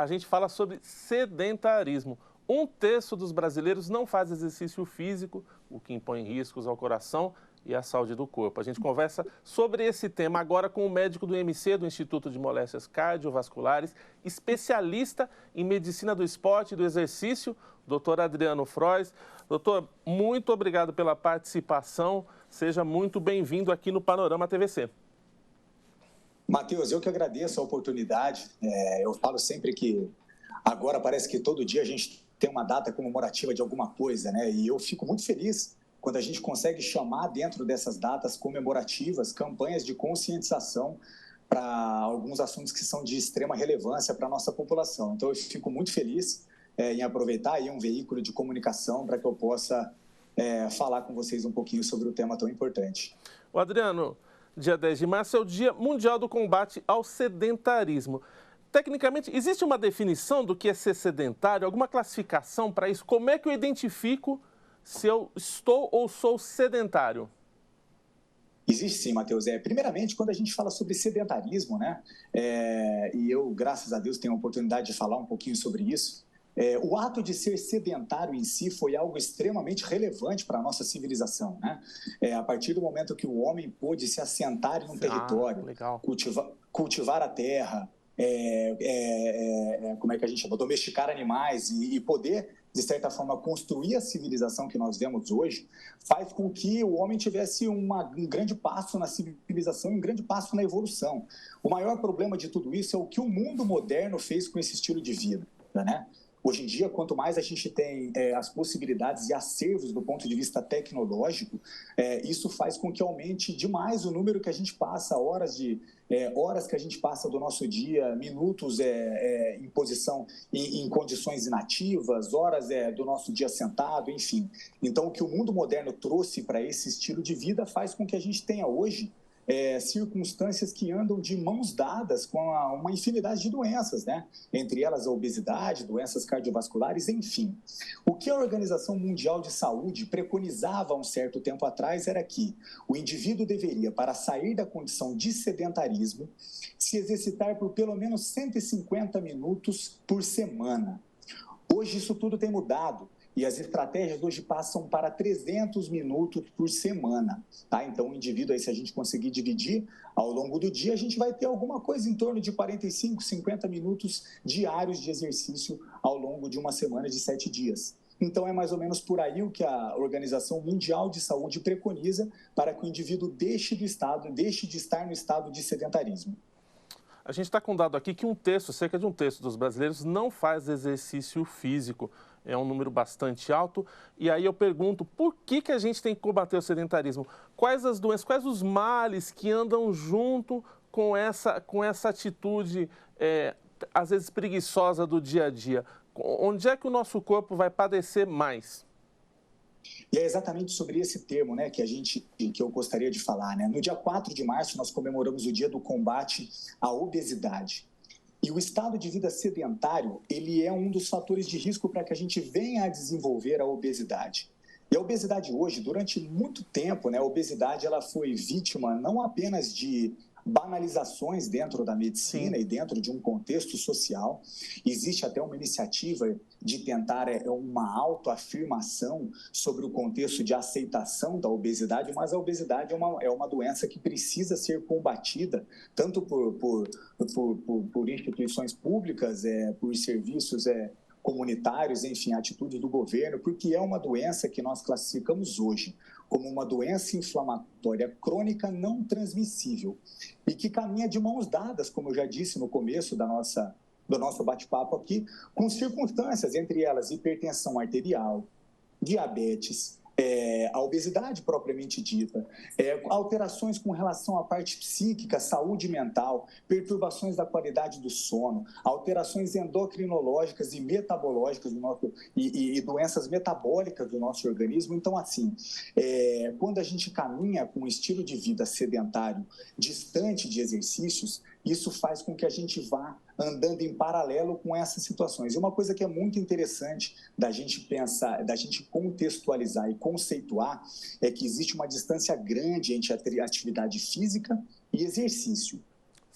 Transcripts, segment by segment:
a gente fala sobre sedentarismo. Um terço dos brasileiros não faz exercício físico, o que impõe riscos ao coração e à saúde do corpo. A gente conversa sobre esse tema agora com o médico do IMC, do Instituto de Moléstias Cardiovasculares, especialista em medicina do esporte e do exercício, doutor Adriano Frois. Doutor, muito obrigado pela participação. Seja muito bem-vindo aqui no Panorama TVC. Matheus, eu que agradeço a oportunidade. Eu falo sempre que agora parece que todo dia a gente tem uma data comemorativa de alguma coisa, né? E eu fico muito feliz quando a gente consegue chamar dentro dessas datas comemorativas campanhas de conscientização para alguns assuntos que são de extrema relevância para a nossa população. Então, eu fico muito feliz em aproveitar aí um veículo de comunicação para que eu possa falar com vocês um pouquinho sobre o tema tão importante. O Adriano, dia 10 de março é o Dia Mundial do Combate ao Sedentarismo. Tecnicamente, existe uma definição do que é ser sedentário, alguma classificação para isso? Como é que eu identifico se eu estou ou sou sedentário? Existe sim, Matheus. Primeiramente, quando a gente fala sobre sedentarismo, né? E eu, graças a Deus, tenho a oportunidade de falar um pouquinho sobre isso. O ato de ser sedentário em si foi algo extremamente relevante para a nossa civilização, né? A partir do momento que o homem pôde se assentar em um território, cultivar a terra, como é que a gente chama? Domesticar animais e poder, de certa forma, construir a civilização que nós vemos hoje, faz com que o homem tivesse um grande passo na civilização e um grande passo na evolução. O maior problema de tudo isso é o que o mundo moderno fez com esse estilo de vida, né? Hoje em dia, quanto mais a gente tem as possibilidades e acervos do ponto de vista tecnológico, isso faz com que aumente demais o número que a gente passa, horas que a gente passa do nosso dia, minutos em posição, em condições inativas, horas do nosso dia sentado, enfim. Então, o que o mundo moderno trouxe para esse estilo de vida faz com que a gente tenha hoje circunstâncias que andam de mãos dadas com uma infinidade de doenças, né? Entre elas a obesidade, doenças cardiovasculares, enfim. O que a Organização Mundial de Saúde preconizava há um certo tempo atrás era que o indivíduo deveria, para sair da condição de sedentarismo, se exercitar por pelo menos 150 minutos por semana. Hoje isso tudo tem mudado. E as estratégias hoje passam para 300 minutos por semana, tá? Então, o indivíduo, aí, se a gente conseguir dividir ao longo do dia, a gente vai ter alguma coisa em torno de 45, 50 minutos diários de exercício ao longo de uma semana de 7 dias. Então, é mais ou menos por aí o que a Organização Mundial de Saúde preconiza para que o indivíduo deixe de estar no estado de sedentarismo. A gente está com um dado aqui que cerca de um terço dos brasileiros não faz exercício físico. É um número bastante alto. E aí eu pergunto, por que a gente tem que combater o sedentarismo? Quais as doenças, quais os males que andam junto com essa atitude, às vezes preguiçosa do dia a dia? Onde é que o nosso corpo vai padecer mais? E é exatamente sobre esse termo, né, que eu gostaria de falar, né? No dia 4 de março, nós comemoramos o Dia do Combate à Obesidade. E o estado de vida sedentário, ele é um dos fatores de risco para que a gente venha a desenvolver a obesidade. E a obesidade hoje, durante muito tempo, né, a obesidade ela foi vítima não apenas de banalizações dentro da medicina e dentro de um contexto social. Existe até uma iniciativa de tentar uma autoafirmação sobre o contexto de aceitação da obesidade, mas a obesidade é uma doença que precisa ser combatida tanto por instituições públicas, por serviços comunitários, enfim, atitudes do governo, porque é uma doença que nós classificamos hoje como uma doença inflamatória crônica não transmissível e que caminha de mãos dadas, como eu já disse no começo do nosso bate-papo aqui, com circunstâncias, entre elas hipertensão arterial, diabetes, a obesidade propriamente dita, alterações com relação à parte psíquica, saúde mental, perturbações da qualidade do sono, alterações endocrinológicas e metabológicas e doenças metabólicas do nosso organismo. Então, assim, quando a gente caminha com um estilo de vida sedentário, distante de exercícios, isso faz com que a gente vá andando em paralelo com essas situações. E uma coisa que é muito interessante da gente pensar, da gente contextualizar e conceituar, é que existe uma distância grande entre a atividade física e exercício.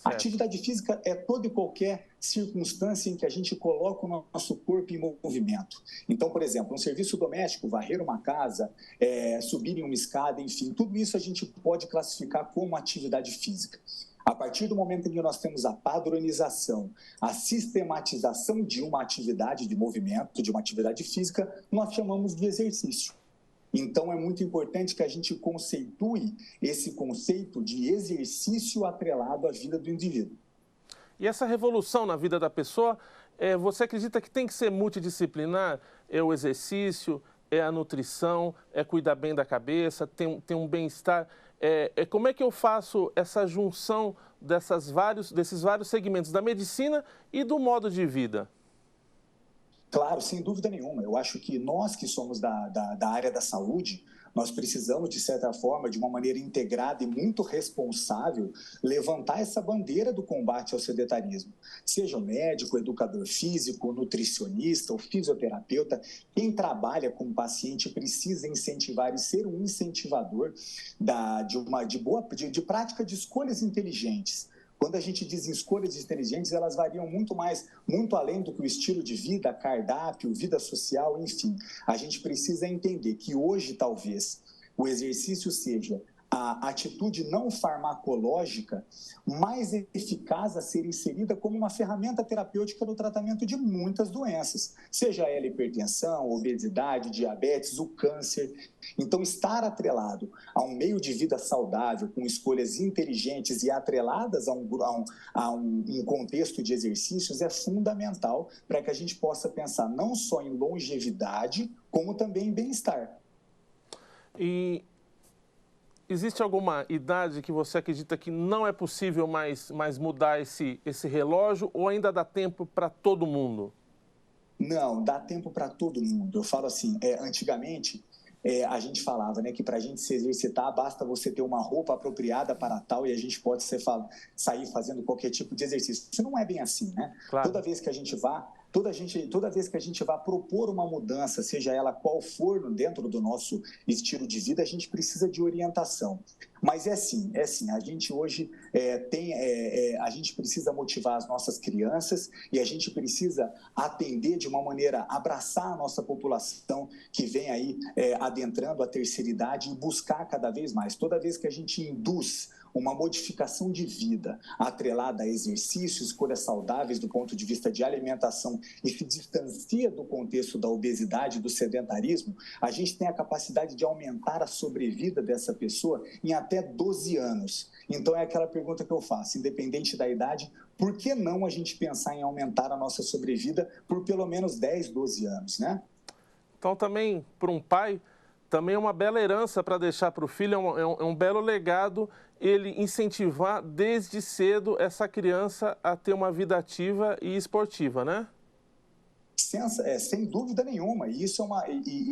A Certo. atividade física é toda e qualquer circunstância em que a gente coloca o nosso corpo em movimento. Então, por exemplo, um serviço doméstico, varrer uma casa, subir em uma escada, enfim, tudo isso a gente pode classificar como atividade física. A partir do momento em que nós temos a padronização, a sistematização de uma atividade de movimento, de uma atividade física, nós chamamos de exercício. Então, é muito importante que a gente conceitue esse conceito de exercício atrelado à vida do indivíduo. E essa revolução na vida da pessoa, você acredita que tem que ser multidisciplinar? É o exercício, é a nutrição, é cuidar bem da cabeça, ter um bem-estar? Como é que eu faço essa junção desses vários segmentos da medicina e do modo de vida? Claro, sem dúvida nenhuma. Eu acho que nós que somos da área da saúde, nós precisamos, de certa forma, de uma maneira integrada e muito responsável, levantar essa bandeira do combate ao sedentarismo. Seja o médico, o educador físico, o nutricionista, o fisioterapeuta, quem trabalha com o paciente precisa incentivar e ser um incentivador de prática de escolhas inteligentes. Quando a gente diz em escolhas inteligentes, elas variam muito além do que o estilo de vida, cardápio, vida social, enfim. A gente precisa entender que hoje, talvez, o exercício seja a atitude não farmacológica mais eficaz a ser inserida como uma ferramenta terapêutica no tratamento de muitas doenças, seja ela hipertensão, obesidade, diabetes, o câncer. Então, estar atrelado a um meio de vida saudável, com escolhas inteligentes e atreladas a um contexto de exercícios é fundamental para que a gente possa pensar não só em longevidade, como também em bem-estar. E existe alguma idade que você acredita que não é possível mais mudar esse relógio ou ainda dá tempo para todo mundo? Não, dá tempo para todo mundo. Eu falo assim, antigamente a gente falava, né, que para a gente se exercitar basta você ter uma roupa apropriada para tal e a gente pode sair fazendo qualquer tipo de exercício. Isso não é bem assim, né? Claro. Toda vez que a gente vai propor uma mudança, seja ela qual for dentro do nosso estilo de vida, a gente precisa de orientação. Mas é sim, a gente hoje a gente precisa motivar as nossas crianças e a gente precisa atender de uma maneira, abraçar a nossa população que vem aí adentrando a terceira idade e buscar cada vez mais. Toda vez que a gente induz uma modificação de vida atrelada a exercício, escolhas saudáveis do ponto de vista de alimentação e se distancia do contexto da obesidade, do sedentarismo, a gente tem a capacidade de aumentar a sobrevida dessa pessoa em até 12 anos. Então, é aquela pergunta que eu faço, independente da idade, por que não a gente pensar em aumentar a nossa sobrevida por pelo menos 10, 12 anos, né? Então, também, para um pai, também é uma bela herança para deixar para o filho, é um belo legado ele incentivar desde cedo essa criança a ter uma vida ativa e esportiva, né? Sem dúvida nenhuma, e isso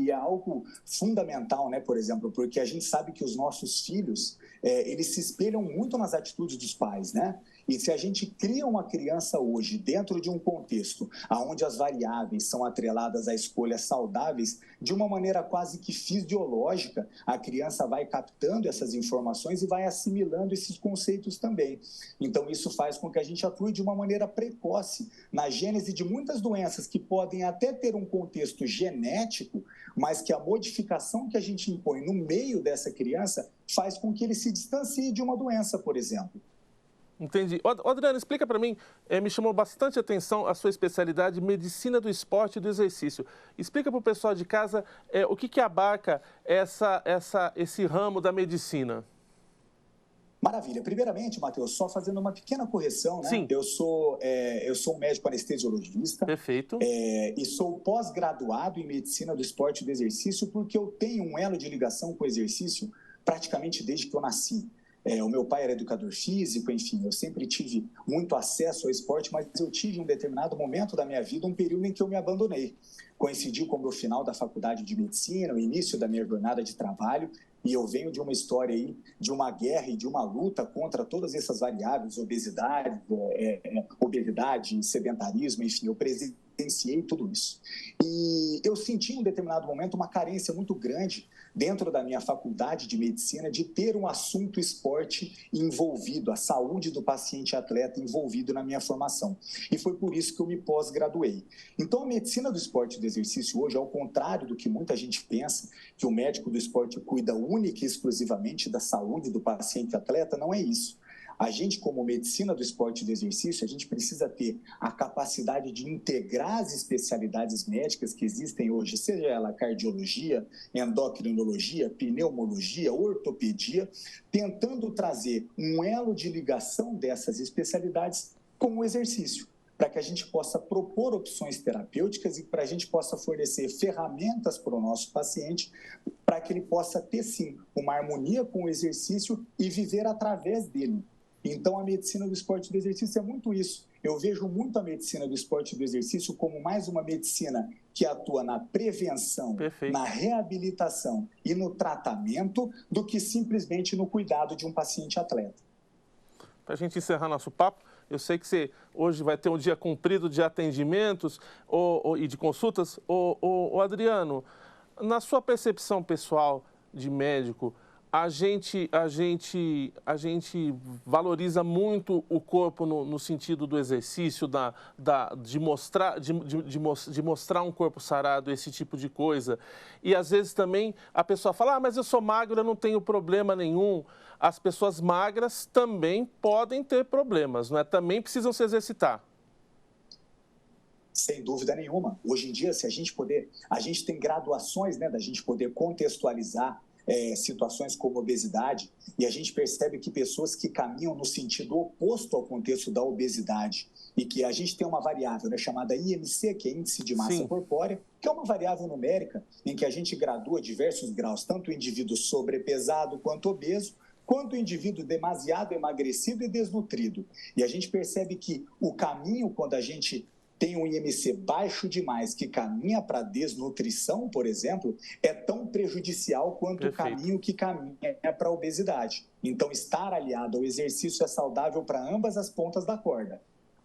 é algo fundamental, né, por exemplo, porque a gente sabe que os nossos filhos, eles se espelham muito nas atitudes dos pais, né? E se a gente cria uma criança hoje dentro de um contexto onde as variáveis são atreladas a escolhas saudáveis, de uma maneira quase que fisiológica, a criança vai captando essas informações e vai assimilando esses conceitos também. Então, isso faz com que a gente atue de uma maneira precoce na gênese de muitas doenças que podem até ter um contexto genético, mas que a modificação que a gente impõe no meio dessa criança faz com que ele se distancie de uma doença, por exemplo. Entendi. Adriano, explica para mim, me chamou bastante atenção a sua especialidade, medicina do esporte e do exercício. Explica para o pessoal de casa o que abarca esse ramo da medicina. Maravilha. Primeiramente, Matheus, só fazendo uma pequena correção, né? Sim. Eu sou um médico anestesiologista. Perfeito. E sou pós-graduado em medicina do esporte e do exercício porque eu tenho um elo de ligação com o exercício praticamente desde que eu nasci. O meu pai era educador físico, enfim, eu sempre tive muito acesso ao esporte, mas eu tive um determinado momento da minha vida, um período em que eu me abandonei. Coincidiu com o meu final da faculdade de medicina, o início da minha jornada de trabalho, e eu venho de uma história aí, de uma guerra e de uma luta contra todas essas variáveis, obesidade, sedentarismo, enfim, eu presidei vivenciei tudo isso. E eu senti em um determinado momento uma carência muito grande dentro da minha faculdade de medicina de ter um assunto esporte envolvido, a saúde do paciente atleta envolvido na minha formação. E foi por isso que eu me pós-graduei. Então, a medicina do esporte e do exercício hoje, ao contrário do que muita gente pensa, que o médico do esporte cuida única e exclusivamente da saúde do paciente atleta, não é isso. A gente, como medicina do esporte e do exercício, a gente precisa ter a capacidade de integrar as especialidades médicas que existem hoje, seja ela cardiologia, endocrinologia, pneumologia, ortopedia, tentando trazer um elo de ligação dessas especialidades com o exercício, para que a gente possa propor opções terapêuticas e para a gente possa fornecer ferramentas para o nosso paciente, para que ele possa ter, sim, uma harmonia com o exercício e viver através dele. Então, a medicina do esporte e do exercício é muito isso. Eu vejo muito a medicina do esporte e do exercício como mais uma medicina que atua na prevenção, Perfeito, na reabilitação e no tratamento, do que simplesmente no cuidado de um paciente atleta. para a gente encerrar nosso papo, eu sei que você hoje vai ter um dia comprido de atendimentos e de consultas. Adriano, na sua percepção pessoal de médico, a gente valoriza muito o corpo no sentido do exercício, de mostrar um corpo sarado, esse tipo de coisa. E às vezes também a pessoa fala, mas eu sou magro, eu não tenho problema nenhum. As pessoas magras também podem ter problemas, não é? Também precisam se exercitar. Sem dúvida nenhuma. Hoje em dia, se a gente tem graduações, né, da gente poder contextualizar situações como obesidade, e a gente percebe que pessoas que caminham no sentido oposto ao contexto da obesidade, e que a gente tem uma variável, né, chamada IMC, que é Índice de Massa Sim. Corpórea, que é uma variável numérica em que a gente gradua diversos graus, tanto o indivíduo sobrepesado quanto obeso, quanto o indivíduo demasiado emagrecido e desnutrido. E a gente percebe que o caminho, quando a gente tem um IMC baixo demais, que caminha para a desnutrição, por exemplo, é tão prejudicial quanto Perfeito. o caminho que caminha para a obesidade. Então, estar aliado ao exercício é saudável para ambas as pontas da corda.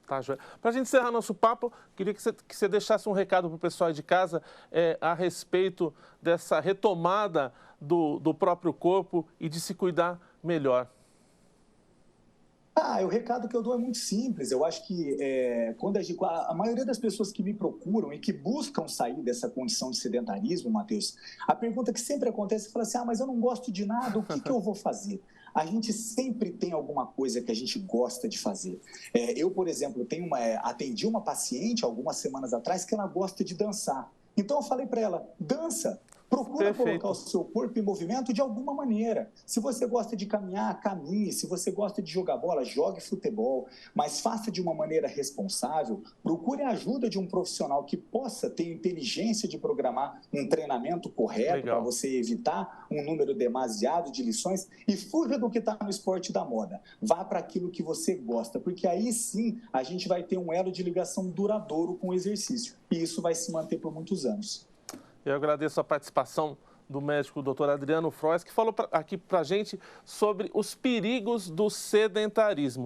Tá, Joia. Para a gente encerrar nosso papo, queria que você deixasse um recado para o pessoal de casa a respeito dessa retomada do próprio corpo e de se cuidar melhor. O recado que eu dou é muito simples. Eu acho que quando a maioria das pessoas que me procuram e que buscam sair dessa condição de sedentarismo, Matheus, a pergunta que sempre acontece é falar assim, mas eu não gosto de nada, o que eu vou fazer? A gente sempre tem alguma coisa que a gente gosta de fazer. Eu, por exemplo, atendi uma paciente algumas semanas atrás que ela gosta de dançar. Então eu falei para ela, dança. Procura colocar o seu corpo em movimento de alguma maneira. Se você gosta de caminhar, caminhe. Se você gosta de jogar bola, jogue futebol. Mas faça de uma maneira responsável. Procure a ajuda de um profissional que possa ter inteligência de programar um treinamento correto para você evitar um número demasiado de lições e fuja do que está no esporte da moda. Vá para aquilo que você gosta, porque aí sim a gente vai ter um elo de ligação duradouro com o exercício. E isso vai se manter por muitos anos. Eu agradeço a participação do médico Dr. Adriano Frois, que falou aqui para a gente sobre os perigos do sedentarismo.